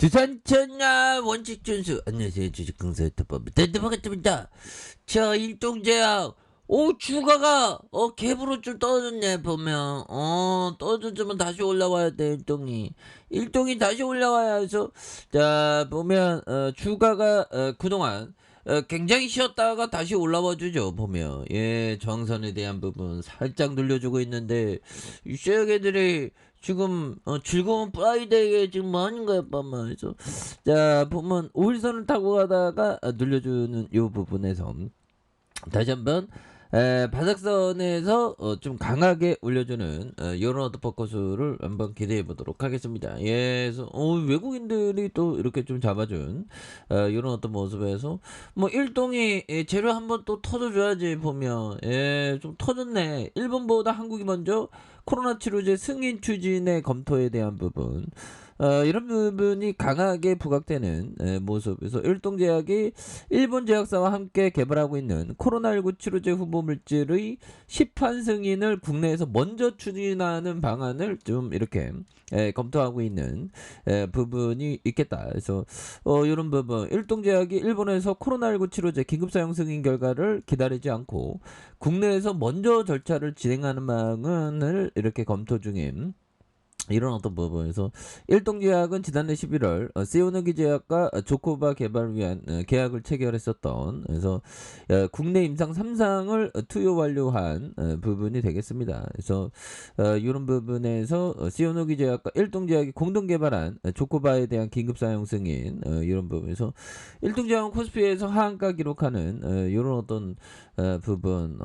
두산천하 원칙 준수. 안녕하세요. 주식강사 유튜버 반갑습니다. 자, 일동제약. 오, 주가가 갭으로 좀 떨어졌네. 보면 떨어졌지만 다시 올라와야 돼. 일동이 다시 올라와야 해서. 자, 보면 주가가 그동안 굉장히 쉬었다가 다시 올라와 주죠. 보면 저항선에 대한 부분 살짝 눌려주고 있는데 이 쉐어게들이 지금 즐거운 프라이데이에 지금 뭐 하는 거야, 봐마. 그래서 자, 보면 5일선을 타고 가다가 눌려주는 요 부분에서 다시 한번 바닥선에서 좀 강하게 올려주는 요런 어떤 포커스를 한번 기대해 보도록 하겠습니다. 그래서 외국인들이 또 이렇게 좀 잡아준 요런 어떤 모습에서 뭐 일동이 재료 한번 또 터져줘야지. 보면 좀 터졌네. 일본보다 한국이 먼저 코로나 치료제 승인 추진의 검토에 대한 부분, 이런 부분이 강하게 부각되는 모습에서 일동제약이 일본 제약사와 함께 개발하고 있는 코로나19 치료제 후보 물질의 시판 승인을 국내에서 먼저 추진하는 방안을 좀 이렇게 검토하고 있는 부분이 있겠다. 그래서 이런 부분, 일동제약이 일본에서 코로나19 치료제 긴급 사용 승인 결과를 기다리지 않고 국내에서 먼저 절차를 진행하는 방안을 이렇게 검토 중인 이런 어떤 부분에서 일동제약은 지난해 11월 세오너기 제약과 조코바 개발을 위한 계약을 체결했었던, 그래서 국내 임상 3상을 투여 완료한 부분이 되겠습니다. 그래서 이런 부분에서 세오너기 제약과 일동제약이 공동 개발한 조코바에 대한 긴급 사용 승인, 이런 부분에서 일동제약은 코스피에서 하한가 기록하는 이런 어떤 부분.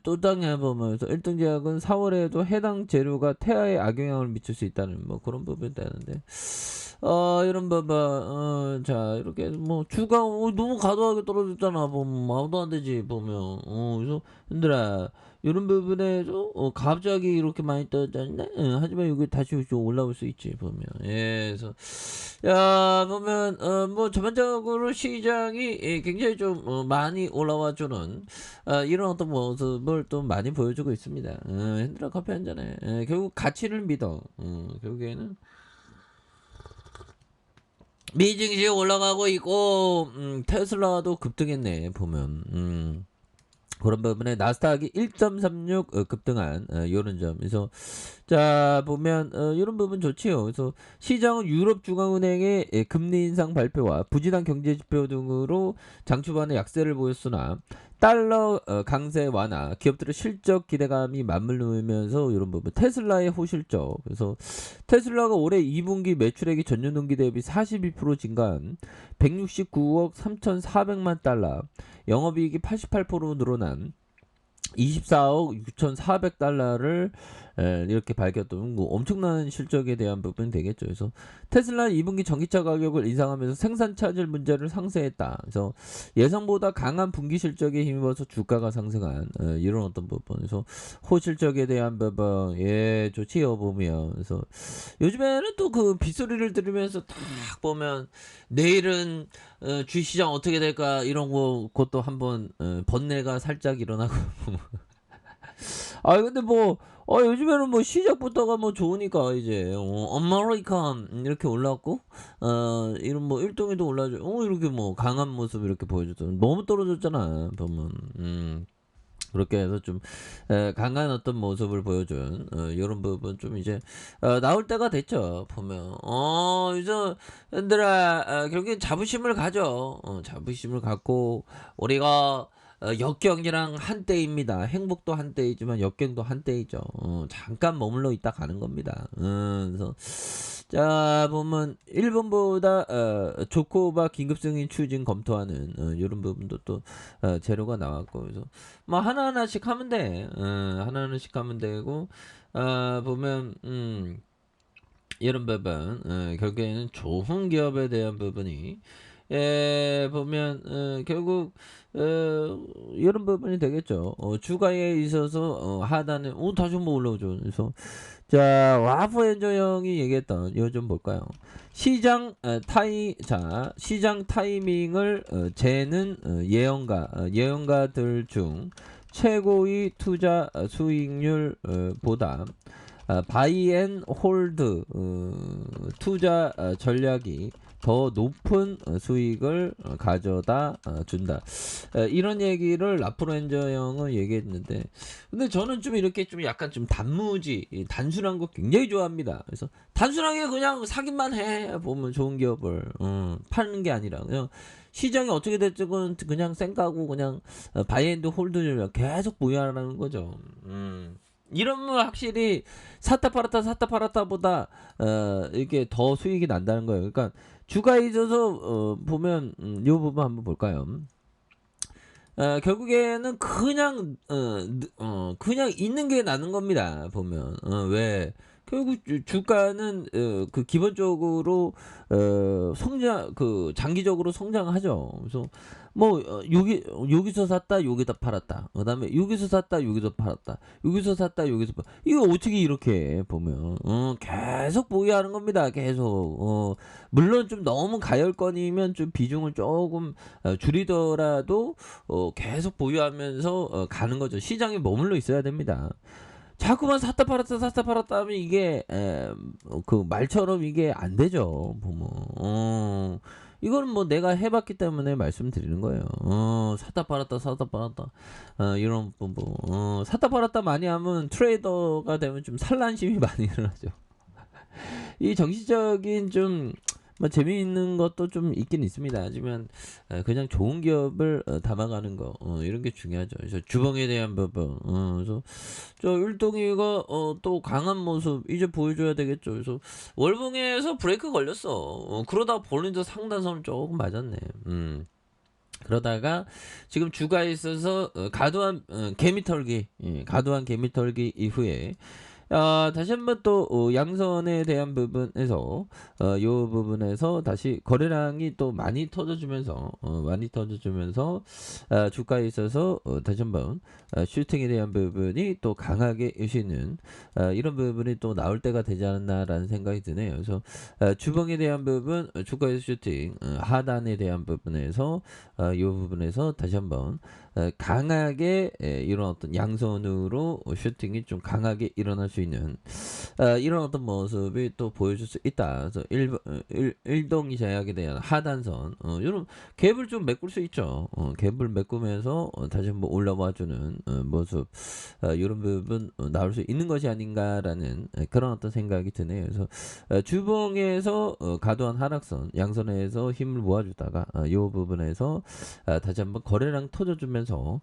또 당해 보면서 일동제약은 4월에도 해당 재료가 태아에 악영향을 미칠 수 있다는 뭐 그런 부분이 되는데, 이런 부분. 자, 이렇게 뭐 주가 너무 과도하게 떨어졌잖아. 보면 말도 안 되지. 보면 그래서 흔들아, 이런 부분에서 갑자기 이렇게 많이 떨어졌네. 하지만 여기 다시 좀 올라올 수 있지. 보면 그래서 야, 보면 뭐 전반적으로 시장이 굉장히 좀 많이 올라와 주는 이런 어떤 모습을 또 많이 보여주고 있습니다. 흔들어 커피 한 잔에 결국 가치를 믿어. 결국에는 미증시 올라가고 있고, 테슬라도 급등했네. 보면 그런 부분에 나스닥이 1.36 급등한 이런 점에서, 자, 보면 이런 부분 좋지요. 그래서 시장은 유럽 중앙은행의 금리 인상 발표와 부진한 경제 지표 등으로 장 초반에 약세를 보였으나 달러 강세 완화, 기업들의 실적 기대감이 맞물리면서 이런 부분, 테슬라의 호실적. 그래서 테슬라가 올해 2분기 매출액이 전년 동기 대비 42% 증가한 169억 3,400만 달러, 영업이익이 88% 늘어난 24억 6,400달러를 이렇게 밝혔던 뭐 엄청난 실적에 대한 부분이 되겠죠. 그래서 테슬라는 2분기 전기차 가격을 인상하면서 생산 차질 문제를 상쇄했다. 그래서 예상보다 강한 분기 실적에 힘입어서 주가가 상승한 이런 어떤 부분. 그래서 호실적에 대한 부분 좋지요. 보면 그래서 요즘에는 또 그 빗소리를 들으면서 딱 보면 내일은 주시장 어떻게 될까 이런 것도 한번 번뇌가 살짝 일어나고. 근데 뭐 요즘에는 뭐 시작부터가 뭐 좋으니까 이제 아메리칸 이렇게 올랐고, 이런 뭐 일동에도 올라줘. 이렇게 뭐 강한 모습 이렇게 보여줬잖아. 너무 떨어졌잖아. 보면 그렇게 해서 좀 강한 어떤 모습을 보여준 이런 부분 좀 이제 나올 때가 됐죠. 보면 이제 얘들아, 결국엔 자부심을 가져. 자부심을 갖고 우리가 역경이랑 한때입니다. 행복도 한때이지만 역경도 한때이죠. 잠깐 머물러 있다 가는 겁니다. 그래서 자, 보면 일본보다 조코바 긴급승인 추진 검토하는 이런 부분도 또 재료가 나왔고, 그래서 뭐 하나하나씩 하면 돼. 하나하나씩 하면 되고, 보면 이런 부분, 결국에는 좋은 기업에 대한 부분이 보면 결국 이런 부분이 되겠죠. 주가에 있어서 하단에 다시 한번 올라오죠. 그래서 자, 와프 엔저 형이 얘기했던 이거 좀 볼까요? 시장 타이밍을 재는 예언가들 중 최고의 투자 수익률 보다 바이 앤 홀드 투자 전략이 더 높은 수익을 가져다 준다. 이런 얘기를 라프렌저 형은 얘기했는데, 근데 저는 좀 이렇게 좀 약간 좀 단무지, 단순한 거 굉장히 좋아합니다. 그래서 단순하게 그냥 사기만 해 보면 좋은 기업을 파는 게 아니라 그냥 시장이 어떻게 될지 그냥 생각하고 그냥 바이앤드 홀드 계속 보유하라는 거죠. 이러면 확실히 샀다 팔았다보다 이게 더 수익이 난다는 거예요. 그러니까 주가에 있어서 보면 이 부분 한번 볼까요? 결국에는 그냥 있는 게 나는 겁니다. 보면 왜 결국 주가는 그 기본적으로 성장 그 장기적으로 성장하죠. 그래서 뭐 여기서 샀다 여기다 팔았다. 그다음에 여기서 샀다 여기서 팔았다. 여기서 샀다 여기서 이거 어떻게 이렇게 보면 계속 보유하는 겁니다. 계속 물론 좀 너무 가열권이면 좀 비중을 조금 줄이더라도 계속 보유하면서 가는 거죠. 시장에 머물러 있어야 됩니다. 자꾸만 샀다 팔았다 하면 이게 그 말처럼 이게 안 되죠. 보면 이거는 뭐 내가 해봤기 때문에 말씀드리는 거예요. 샀다 팔았다 이런 샀다 팔았다 많이 하면 트레이더가 되면 좀 산란심이 많이 일어나죠. 이 정치적인 좀 뭐 재미있는 것도 좀 있긴 있습니다. 하지만 그냥 좋은 기업을 담아가는 거 이런 게 중요하죠. 그래서 주봉에 대한 부분 그래서 저 율동이가 또 강한 모습 이제 보여줘야 되겠죠. 그래서 월봉에서 브레이크 걸렸어. 그러다 볼린저 상단선을 조금 맞았네. 그러다가 지금 주가에 있어서 과도한 과도한 개미털기 이후에 다시 한번 또 양선에 대한 부분에서 요 부분에서 다시 거래량이 또 많이 터져주면서 주가에 있어서 다시 한번 슈팅에 대한 부분이 또 강하게 유시는 이런 부분이 또 나올 때가 되지 않았나라는 생각이 드네요. 그래서 주봉에 대한 부분 주가에서 슈팅 하단에 대한 부분에서 이 부분에서 다시 한번 강하게 이런 어떤 양선으로 슈팅이 좀 강하게 일어날 수 있는 이런 어떤 모습이 또 보여줄 수 있다. 그래서 일동이 제약에 대한 하단선 이런 갭을 좀 메꿀 수 있죠. 갭을 메꾸면서 다시 한번 올라와주는 모습 이런 부분 나올 수 있는 것이 아닌가라는 그런 어떤 생각이 드네요. 그래서 주봉에서 과도한 하락선 양선에서 힘을 모아주다가 이 부분에서 다시 한번 거래량 터져주면서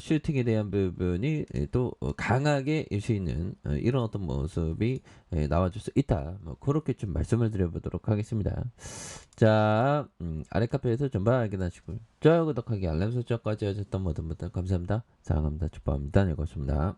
슈팅에 대한 부분이 또 강하게 일 수 있는 이런 어떤 모습이 나와줄 수 있다. 뭐 그렇게 좀 말씀을 드려보도록 하겠습니다. 자, 아래 카페에서 전반 확인하시고요. 좋아요, 구독하기, 알람 설정까지 하셨던 모든 분들 감사합니다. 사랑합니다. 축복합니다. 네, 고맙습니다.